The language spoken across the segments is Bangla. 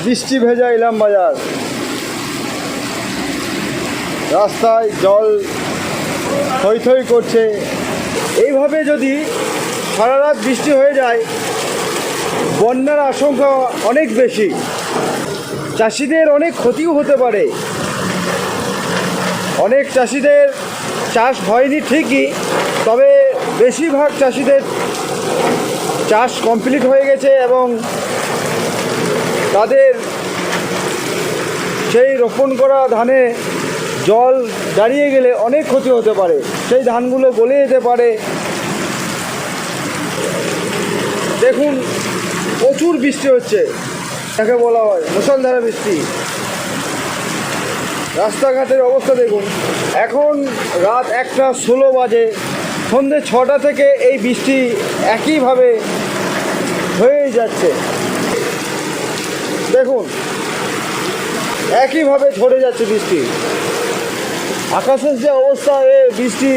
বৃষ্টি ভেজা ইলাম বাজার, রাস্তায় জল থই থই করছে। এইভাবে যদি সারা রাত বৃষ্টি হয়ে যায়, বন্যার আশঙ্কা অনেক বেশি। চাষিদের অনেক ক্ষতিও হতে পারে। অনেক চাষিদের চাষ হয়নি ঠিকই, তবে বেশিরভাগ চাষিদের চাষ কমপ্লিট হয়ে গেছে এবং তাদের সেই রোপণ করা ধানে জল দাঁড়িয়ে গেলে অনেক ক্ষতি হতে পারে। সেই ধানগুলো গলে যেতে পারে। দেখুন, প্রচুর বৃষ্টি হচ্ছে, যাকে বলা হয় মুষলধারে বৃষ্টি। রাস্তাঘাটের অবস্থা দেখুন। এখন রাত 1:16 বাজে। সন্ধ্যে 6টা থেকে এই বৃষ্টি একইভাবে হয়েই যাচ্ছে। দেখুন, একইভাবে ঝরে যাচ্ছে বৃষ্টি। আকাশের যে অবস্থা, বৃষ্টি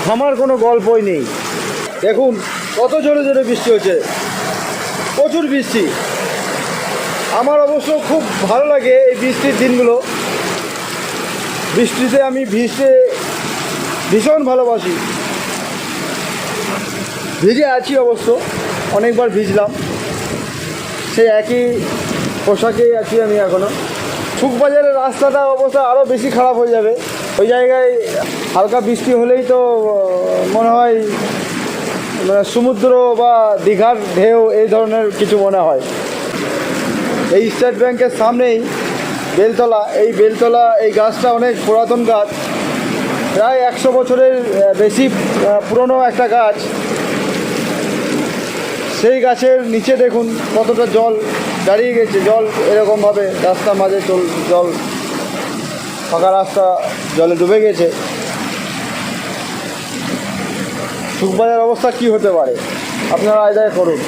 থামার কোনো গল্পই নেই। দেখুন কত জোরে জোরে বৃষ্টি হচ্ছে, প্রচুর বৃষ্টি। আমার অবশ্য খুব ভালো লাগে এই বৃষ্টির দিনগুলো। বৃষ্টিতে আমি ভিজতে ভীষণ ভালোবাসি। ভিজে আছি অবশ্য, অনেকবার ভিজলাম। সেই একই পোশাকেই আছি আমি এখনও। শুকবাজারের রাস্তাটা অবস্থা আরও বেশি খারাপ হয়ে যাবে। ওই জায়গায় হালকা বৃষ্টি হলেই তো মনে হয় সমুদ্র বা দীঘার ঢেউ এই ধরনের কিছু মনে হয়। এই স্টেট ব্যাংকের সামনেই বেলতলা। এই বেলতলা এই গাছটা অনেক পুরাতন গাছ, প্রায় 100 বছরের বেশি পুরনো একটা গাছ। সেই গাছের নিচে দেখুন কতটা জল দাঁড়িয়ে গেছে। জল এরকমভাবে রাস্তার মাঝে জল, ফাঁকা রাস্তা জলে ডুবে গেছে। শুকবাজার অবস্থা কী হতে পারে আপনারা আইডিয়া করুন।